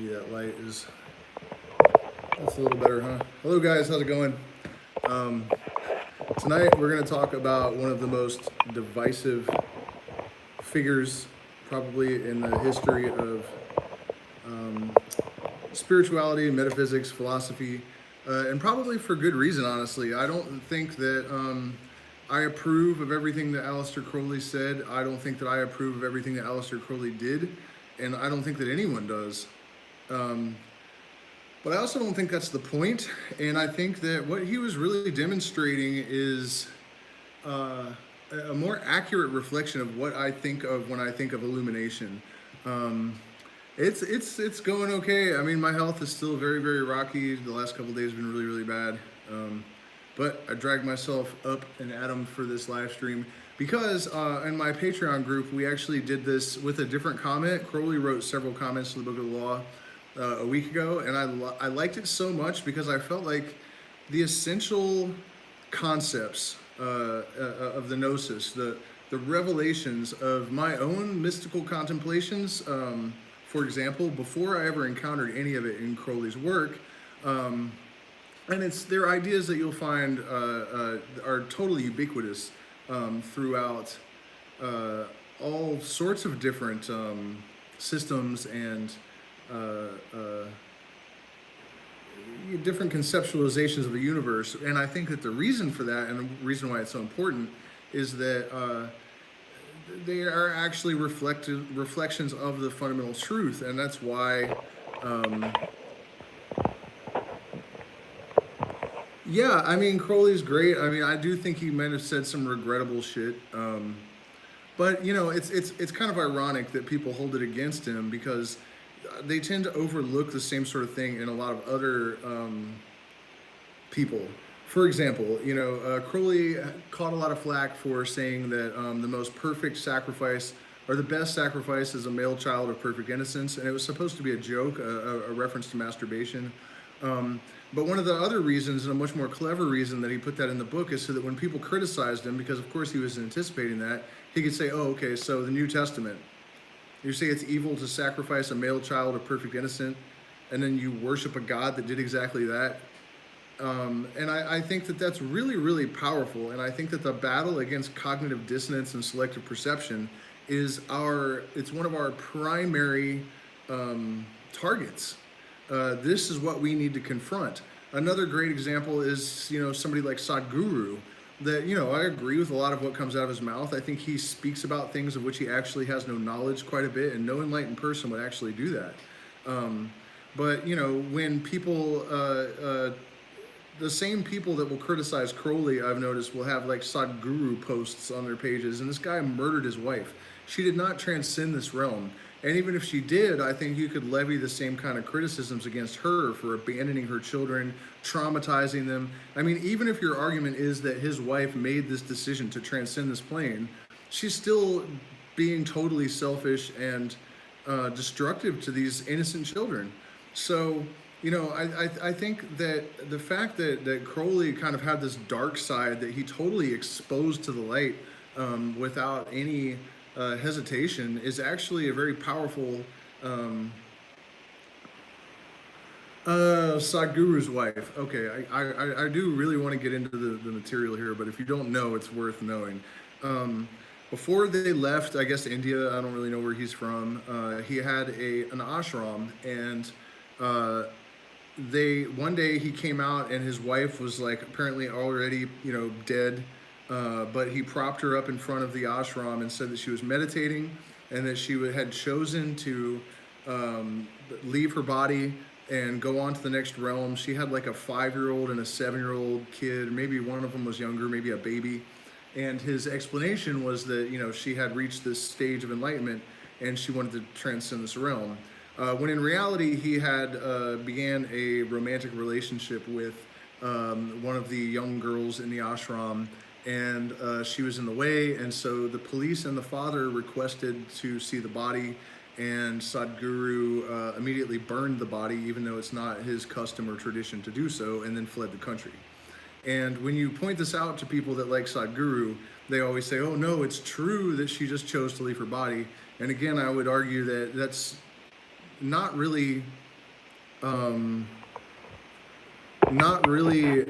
Gee, that light is, that's a little better, huh? Hello guys, how's it going? Tonight we're going to talk about one of the most divisive figures probably in the history of spirituality, metaphysics, philosophy, and probably for good reason, honestly. I don't think that I approve of everything that Aleister Crowley said. I don't think that I approve of everything that Aleister Crowley did, and I don't think that anyone does. But I also don't think that's the point, and I think that what he was really demonstrating is a more accurate reflection of what I think of when I think of illumination. It's going okay. I mean, my health is still very, very rocky. The last couple of days have been really, really bad. But I dragged myself up an atom for this live stream because in my Patreon group, we actually did this with a different comment. Crowley wrote several comments to the Book of the Law a week ago, and I liked it so much because I felt like the essential concepts of the Gnosis, the revelations of my own mystical contemplations, for example, before I ever encountered any of it in Crowley's work, and they're ideas that you'll find are totally ubiquitous throughout all sorts of different systems and different conceptualizations of the universe. And I think that the reason for that, and the reason why it's so important, is that they are actually reflections of the fundamental truth. And that's why yeah, I mean, Crowley's great. I mean, I do think he might have said some regrettable shit. But you know, it's kind of ironic that people hold it against him because they tend to overlook the same sort of thing in a lot of other people. For example, you know, Crowley caught a lot of flack for saying that the most perfect sacrifice, or the best sacrifice, is a male child of perfect innocence, and it was supposed to be a joke, a reference to masturbation. But one of the other reasons, and a much more clever reason that he put that in the book, is so that when people criticized him, because of course he was anticipating that, he could say, oh, okay, so the New Testament, you say it's evil to sacrifice a male child of perfect innocence, and then you worship a God that did exactly that. And I think that that's really, really powerful. And I think that the battle against cognitive dissonance and selective perception is it's one of our primary targets. This is what we need to confront. Another great example is, you know, somebody like Sadhguru, that, you know, I agree with a lot of what comes out of his mouth. I think he speaks about things of which he actually has no knowledge quite a bit, and no enlightened person would actually do that. But, you know, when people, the same people that will criticize Crowley, I've noticed, will have like Sadhguru posts on their pages, and this guy murdered his wife. She did not transcend this realm. And even if she did, I think you could levy the same kind of criticisms against her for abandoning her children, traumatizing them. I mean, even if your argument is that his wife made this decision to transcend this plane, she's still being totally selfish and destructive to these innocent children. So, you know, I think that the fact that Crowley kind of had this dark side that he totally exposed to the light without any hesitation is actually a very powerful Sadhguru's wife. Okay, I do really want to get into the material here, but if you don't know, it's worth knowing. Before they left, I guess, India, I don't really know where he's from, he had an ashram, and one day he came out and his wife was like apparently already, you know, dead. But he propped her up in front of the ashram and said that she was meditating and that she had chosen to leave her body and go on to the next realm. She had like a 5-year-old and a 7-year-old kid. Maybe one of them was younger, maybe a baby. And his explanation was that, you know, she had reached this stage of enlightenment and she wanted to transcend this realm. When in reality, he had began a romantic relationship with one of the young girls in the ashram, and she was in the way, and so the police and the father requested to see the body, and Sadhguru immediately burned the body, even though it's not his custom or tradition to do so, and then fled the country. And when you point this out to people that like Sadhguru, they always say, oh no, it's true that she just chose to leave her body. And again, I would argue that that's not really not really,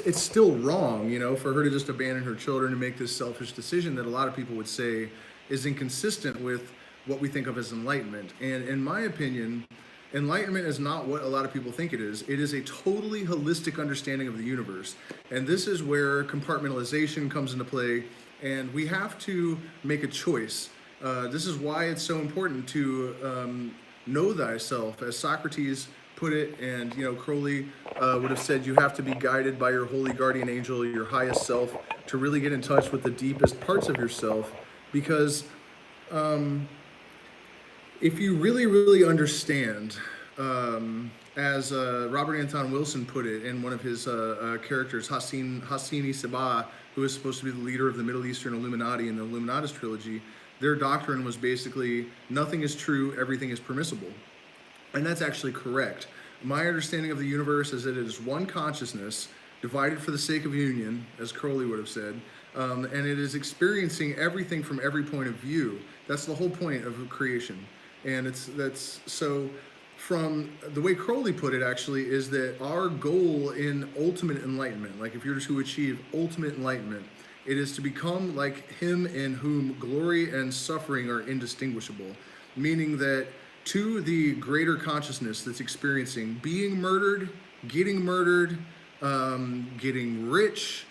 it's still wrong, you know, for her to just abandon her children and make this selfish decision that a lot of people would say is inconsistent with what we think of as enlightenment. And in my opinion, enlightenment is not what a lot of people think it is. It is a totally holistic understanding of the universe. And this is where compartmentalization comes into play, and we have to make a choice. This is why it's so important to know thyself, as Socrates put it, and you know, Crowley would have said you have to be guided by your holy guardian angel, your highest self, to really get in touch with the deepest parts of yourself. Because if you really, really understand, as Robert Anton Wilson put it in one of his characters, Hassini Sabah, who is supposed to be the leader of the Middle Eastern Illuminati in the Illuminatus trilogy, their doctrine was basically nothing is true, everything is permissible. And that's actually correct. My understanding of the universe is that it is one consciousness divided for the sake of union, as Crowley would have said, and it is experiencing everything from every point of view. That's the whole point of creation. And that's so from the way Crowley put it actually is that our goal in ultimate enlightenment, like if you're to achieve ultimate enlightenment, it is to become like him in whom glory and suffering are indistinguishable, meaning that to the greater consciousness that's experiencing being murdered, getting rich,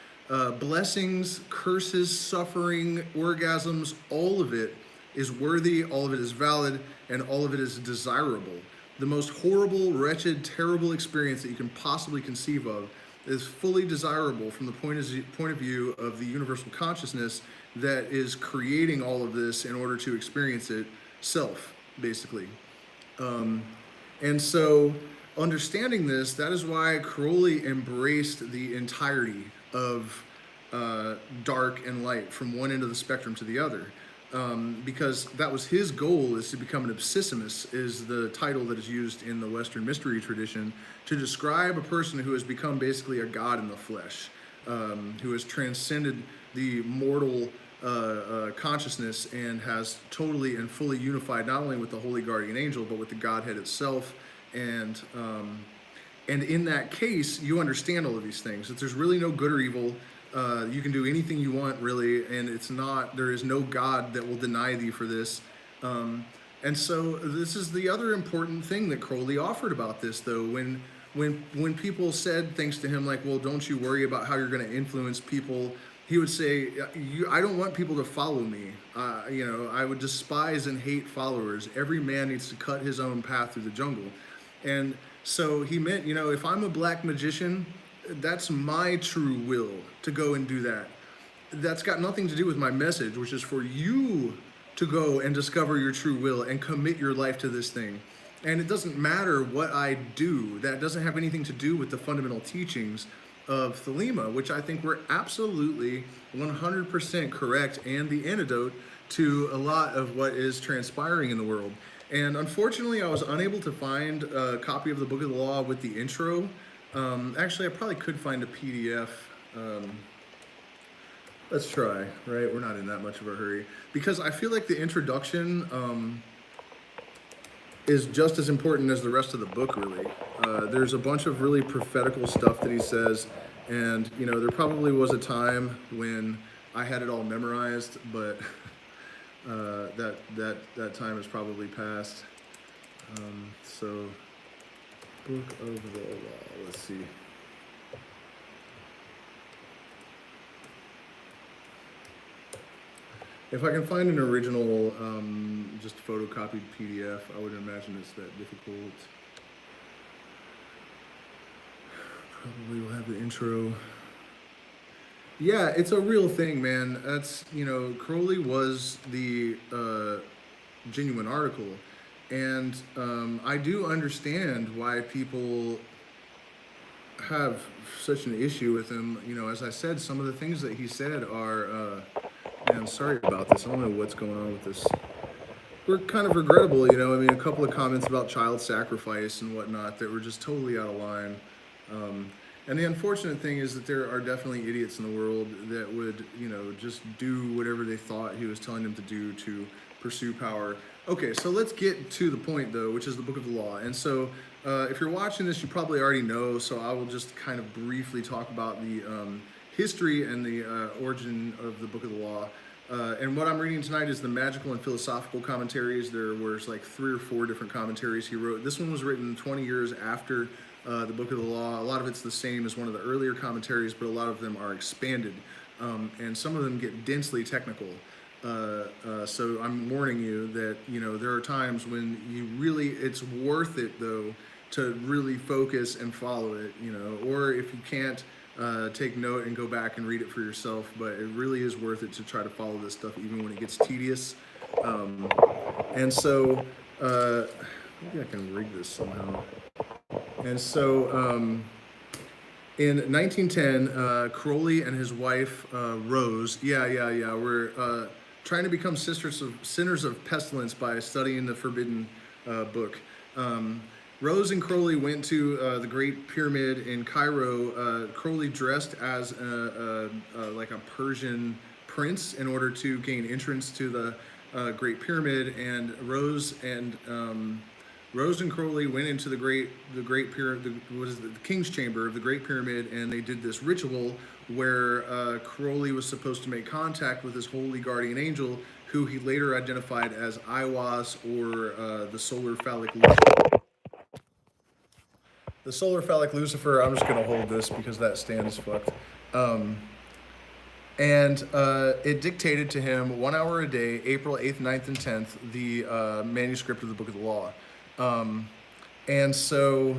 blessings, curses, suffering, orgasms, all of it is worthy, all of it is valid, and all of it is desirable. The most horrible, wretched, terrible experience that you can possibly conceive of is fully desirable from the point of view of the universal consciousness that is creating all of this in order to experience it self, basically. And so understanding this, that is why Crowley embraced the entirety of dark and light from one end of the spectrum to the other. Because that was his goal, is to become an abscissimist, is the title that is used in the Western mystery tradition to describe a person who has become basically a god in the flesh, who has transcended the mortal consciousness and has totally and fully unified not only with the holy guardian angel but with the Godhead itself. And in that case, you understand all of these things, that there's really no good or evil. You can do anything you want, really, and there is no God that will deny thee for this. And so this is the other important thing that Crowley offered about this, though. When people said things to him like, well, don't you worry about how you're going to influence people, he would say, I don't want people to follow me. I would despise and hate followers. Every man needs to cut his own path through the jungle. And so he meant, if I'm a black magician, that's my true will to go and do that. That's got nothing to do with my message, which is for you to go and discover your true will and commit your life to this thing. And it doesn't matter what I do. That doesn't have anything to do with the fundamental teachings of Thelema, which I think were absolutely 100% correct and the antidote to a lot of what is transpiring in the world. And unfortunately, I was unable to find a copy of the Book of the Law with the intro. Actually, I probably could find a PDF. Let's try, right? We're not in that much of a hurry. Because I feel like the introduction is just as important as the rest of the book, really. There's a bunch of really prophetical stuff that he says, and, there probably was a time when I had it all memorized, but that time has probably passed. So, Book of the Law, let's see. If I can find an original, just photocopied PDF, I would imagine it's that difficult. Probably will have the intro. Yeah, it's a real thing, man. That's, Crowley was the genuine article. And I do understand why people have such an issue with him. As I said, some of the things that he said are, man, sorry about this. I don't know what's going on with this. We're kind of regrettable, a couple of comments about child sacrifice and whatnot that were just totally out of line. And the unfortunate thing is that there are definitely idiots in the world that would, just do whatever they thought he was telling them to do to pursue power. Okay, so let's get to the point though, which is the Book of the Law. And so if you're watching this, you probably already know, so I will just kind of briefly talk about the history and the origin of the Book of the Law. And what I'm reading tonight is the magical and philosophical commentaries. There was like 3 or 4 different commentaries he wrote. This one was written 20 years after the Book of the Law. A lot of it's the same as one of the earlier commentaries, but a lot of them are expanded. And some of them get densely technical. So I'm warning you that, you know, there are times when you really, it's worth it though, to really focus and follow it, you know, or if you can't, take note and go back and read it for yourself, but it really is worth it to try to follow this stuff even when it gets tedious. And so, maybe I can rig this somehow. And so, in 1910, Crowley and his wife, Rose, were trying to become sinners of pestilence by studying the forbidden book. Rose and Crowley went to the Great Pyramid in Cairo. Crowley dressed as like a Persian prince in order to gain entrance to the Great Pyramid, and Rose and Crowley went into the Great Pyramid, the King's Chamber of the Great Pyramid, and they did this ritual where Crowley was supposed to make contact with his holy guardian angel, who he later identified as Aiwass, or the solar-phallic Lucifer. The solar-phallic Lucifer, I'm just going to hold this because that stand is fucked. And it dictated to him 1 hour a day, April 8th, 9th, and 10th, the manuscript of the Book of the Law. And so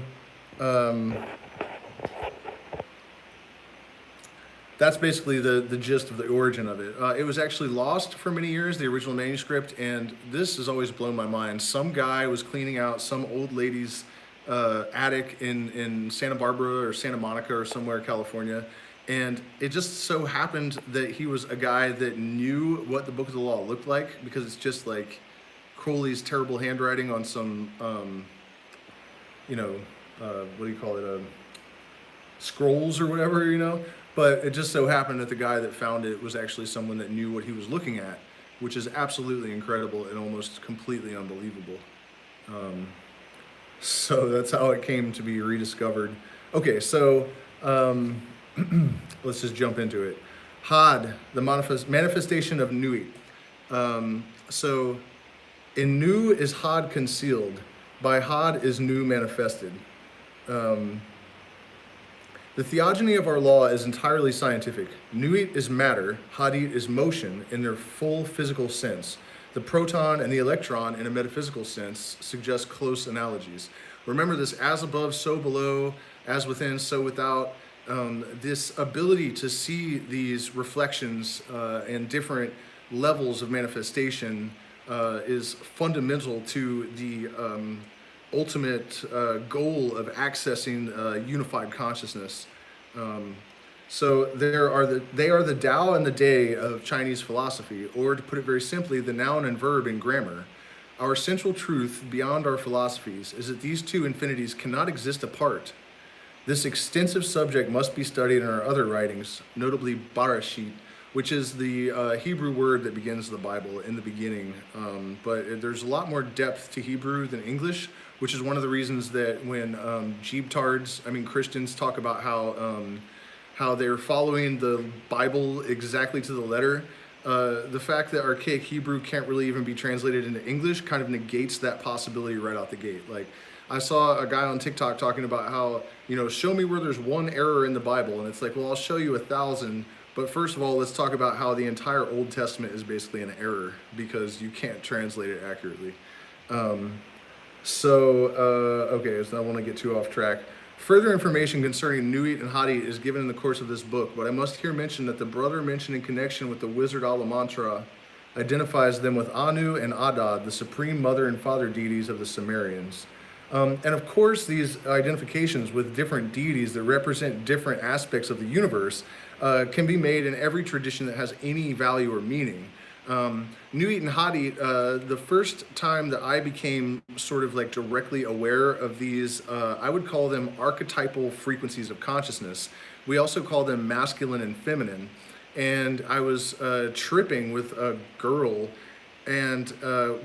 that's basically the gist of the origin of it. It was actually lost for many years, the original manuscript, and this has always blown my mind. Some guy was cleaning out some old lady's attic in Santa Barbara or Santa Monica or somewhere, California. And it just so happened that he was a guy that knew what the Book of the Law looked like, because it's just like Crowley's terrible handwriting on some, you know, what do you call it, scrolls or whatever, you know? But it just so happened that the guy that found it was actually someone that knew what he was looking at, which is absolutely incredible and almost completely unbelievable. So that's how it came to be rediscovered. Okay, so let's just jump into it. Had, the manifestation of Nuit. So in Nu is Had concealed, by Had is Nu manifested. The theogony of our law is entirely scientific. Nuit is matter, Hadit is motion in their full physical sense. The proton and the electron, in a metaphysical sense, suggest close analogies. Remember this: as above, so below, as within, so without. This ability to see these reflections and different levels of manifestation is fundamental to the ultimate goal of accessing unified consciousness. So they are the Tao and the Day of Chinese philosophy, or to put it very simply, the noun and verb in grammar. Our central truth beyond our philosophies is that these two infinities cannot exist apart. This extensive subject must be studied in our other writings, notably Barashit, which is the Hebrew word that begins the Bible in the beginning. But there's a lot more depth to Hebrew than English, which is one of the reasons that when Christians talk about how they're following the Bible exactly to the letter, the fact that archaic Hebrew can't really even be translated into English kind of negates that possibility right out the gate. Like, I saw a guy on TikTok talking about how, you know, show me where there's one error in the Bible. And it's like, well, I'll show you 1,000. But first of all, let's talk about how the entire Old Testament is basically an error because you can't translate it accurately. Okay, so I want to get too off track. Further information concerning Nuit and Hadit is given in the course of this book, but I must here mention that the brother mentioned in connection with the wizard Alamantra identifies them with Anu and Adad, the supreme mother and father deities of the Sumerians. And of course, these identifications with different deities that represent different aspects of the universe can be made in every tradition that has any value or meaning. Nuit and Hadit, the first time that I became sort of like directly aware of these, I would call them archetypal frequencies of consciousness. We also call them masculine and feminine. And I was tripping with a girl, and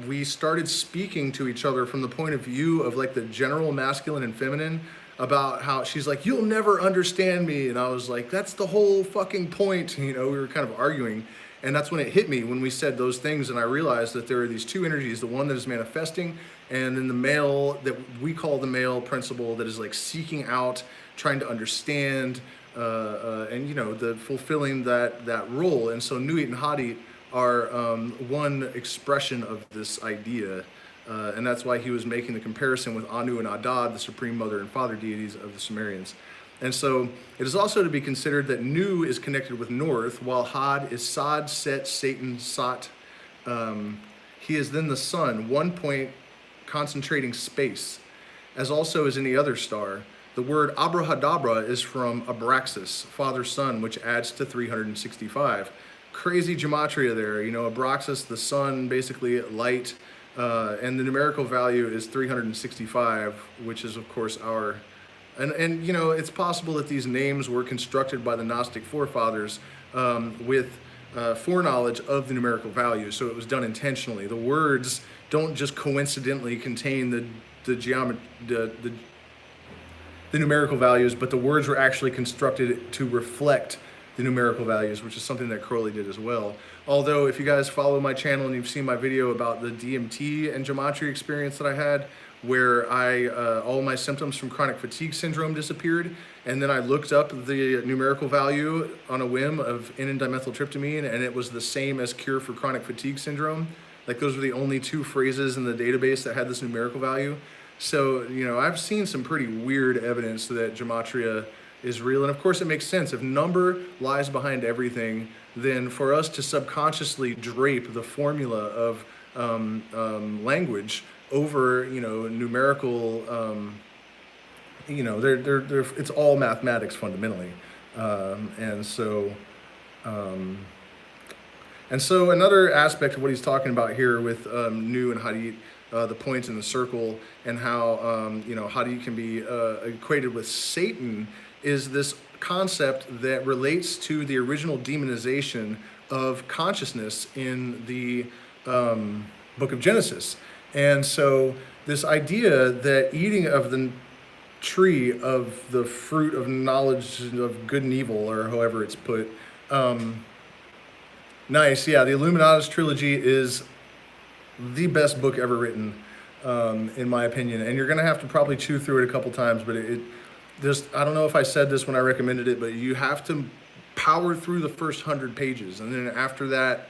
we started speaking to each other from the point of view of like the general masculine and feminine, about how she's like, you'll never understand me. And I was like, that's the whole fucking point. You know, we were kind of arguing. And that's when it hit me when we said those things. And I realized that there are these two energies, the one that is manifesting, and then the male that we call the male principle that is like seeking out, trying to understand, and, you know, the fulfilling that role. And so Nuit and Hadit are one expression of this idea. And that's why he was making the comparison with Anu and Adad, the supreme mother and father deities of the Sumerians. And so it is also to be considered that Nu is connected with north, while Had is Sad, Set, Satan, Sat. He is then the sun, 1 point concentrating space, as also as any other star. The word abrahadabra is from Abraxas, father sun, which adds to 365. Crazy gematria there, you know, Abraxas, the sun, basically light, and the numerical value is 365, which is of course our, and you know, it's possible that these names were constructed by the Gnostic forefathers with foreknowledge of the numerical value, so it was done intentionally. The words don't just coincidentally contain the numerical values, but the words were actually constructed to reflect the numerical values, which is something that Crowley did as well. Although if you guys follow my channel and you've seen my video about the DMT and gematria experience that I had, where all my symptoms from chronic fatigue syndrome disappeared, and then I looked up the numerical value on a whim of N-dimethyltryptamine, and it was the same as cure for chronic fatigue syndrome. Like, those were the only two phrases in the database that had this numerical value. So, you know, I've seen some pretty weird evidence that gematria is real. And of course it makes sense. If number lies behind everything, then for us to subconsciously drape the formula of language over, you know, numerical, you know, it's all mathematics fundamentally. And so another aspect of what he's talking about here with Nu and Hadit, the points in the circle, and how, you know, Hadit can be equated with Satan, is this concept that relates to the original demonization of consciousness in the book of Genesis. And so this idea that eating of the tree of the fruit of knowledge of good and evil, or however it's put, nice, yeah, the Illuminatus trilogy is the best book ever written, in my opinion. And you're gonna have to probably chew through it a couple times, but I don't know if I said this when I recommended it, but you have to power through the first 100 pages, and then after that,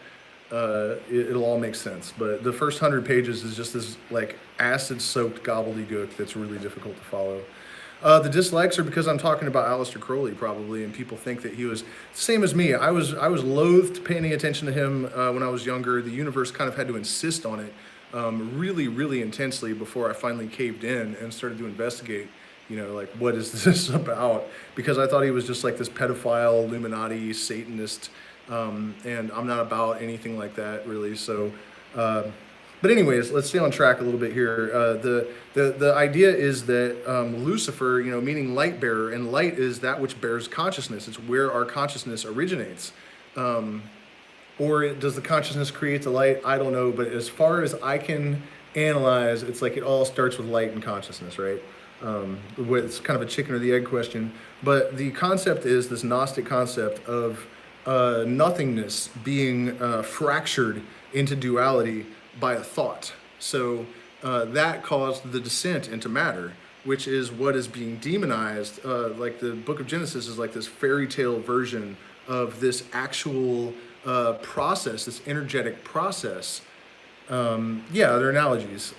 it'll all make sense. But the first 100 pages is just this like acid-soaked gobbledygook that's really difficult to follow. The dislikes are because I'm talking about Aleister Crowley probably, and people think that he was same as me. I was loath paying attention to him when I was younger. The universe kind of had to insist on it really, really intensely before I finally caved in and started to investigate. You know, like, what is this about? Because I thought he was just like this pedophile, Illuminati, Satanist, and I'm not about anything like that, really. So, but anyways, let's stay on track a little bit here. The idea is that Lucifer, you know, meaning light bearer, and light is that which bears consciousness. It's where our consciousness originates. Or does the consciousness create the light? I don't know, but as far as I can analyze, it's like it all starts with light and consciousness, right? It's kind of a chicken or the egg question, but the concept is this Gnostic concept of nothingness being fractured into duality by a thought. So that caused the descent into matter, which is what is being demonized. Like the book of Genesis is like this fairy tale version of this actual process, this energetic process. Yeah, they're analogies.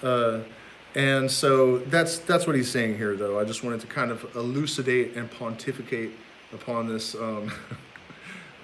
And so that's what he's saying here, though. I just wanted to kind of elucidate and pontificate upon this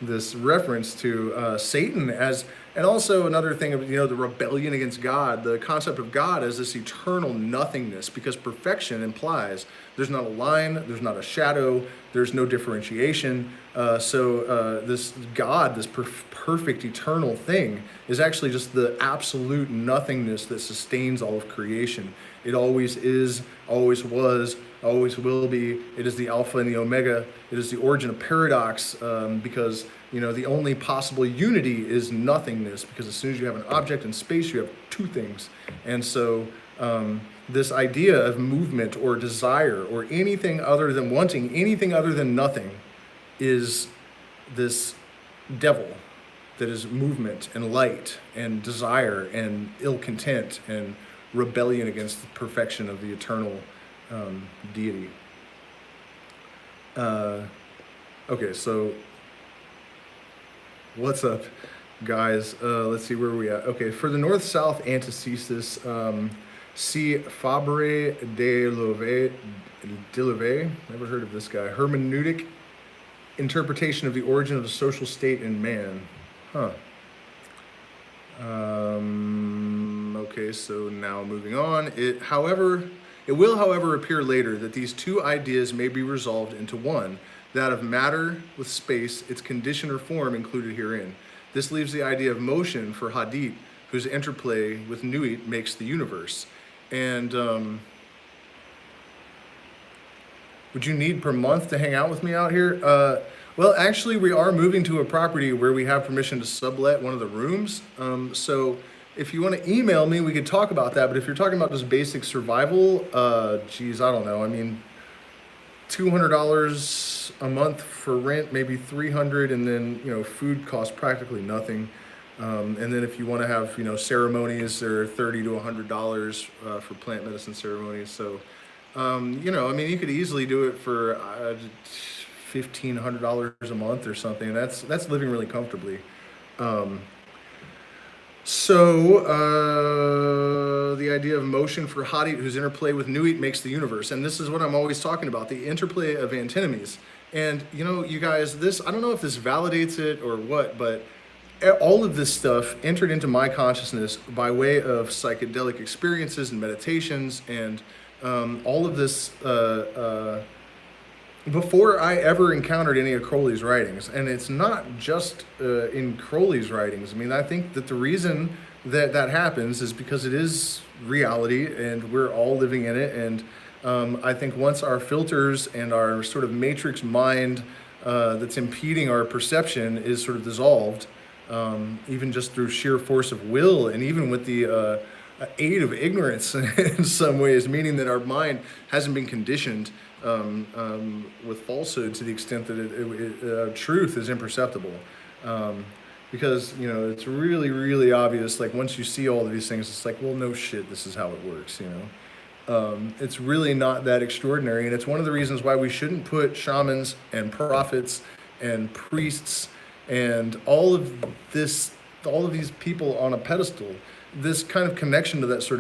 this reference to Satan as, and also another thing of, you know, the rebellion against God, the concept of God as this eternal nothingness, because perfection implies there's not a line, there's not a shadow, there's no differentiation. So this God, this perfect eternal thing, is actually just the absolute nothingness that sustains all of creation. It always is, always was, always will be. It is the Alpha and the Omega. It is the origin of paradox, because You know, the only possible unity is nothingness, because as soon as you have an object in space, you have two things. And so this idea of movement or desire or anything other than wanting anything other than nothing is this devil that is movement and light and desire and ill content and rebellion against the perfection of the eternal deity. Okay, so what's up, guys? Let's see, where are we at? Okay, for the north-south antithesis, see Fabre de Leuve, never heard of this guy, hermeneutic interpretation of the origin of the social state in man. Huh. Okay, so now moving on. It will, however, appear later that these two ideas may be resolved into one, that of matter with space, its condition or form included herein. This leaves the idea of motion for Hadit, whose interplay with Nuit makes the universe. And would you need per month to hang out with me out here? Well, actually, we are moving to a property where we have permission to sublet one of the rooms. So if you want to email me, we could talk about that. But if you're talking about just basic survival, geez, I don't know. I mean, $200 a month for rent, maybe $300, and then, you know, food costs practically nothing. And then if you want to have, you know, ceremonies, they're $30 to $100 for plant medicine ceremonies. So, you know, I mean, you could easily do it for $1,500 a month or something. That's living really comfortably. So the idea of motion for Hadit, whose interplay with Nuit makes the universe. And this is what I'm always talking about, the interplay of antinomies. And, you know, you guys, this, I don't know if this validates it or what, but all of this stuff entered into my consciousness by way of psychedelic experiences and meditations, and all of this before I ever encountered any of Crowley's writings. And it's not just in Crowley's writings. I mean, I think that the reason that that happens is because it is reality and we're all living in it. And I think once our filters and our sort of matrix mind that's impeding our perception is sort of dissolved, even just through sheer force of will, and even with the aid of ignorance in some ways, meaning that our mind hasn't been conditioned with falsehood to the extent that truth is imperceptible. Because, you know, it's really, really obvious, like once you see all of these things, it's like, well, no shit, this is how it works, you know. It's really not that extraordinary, and it's one of the reasons why we shouldn't put shamans and prophets and priests and all of these people on a pedestal. This kind of connection to that sort of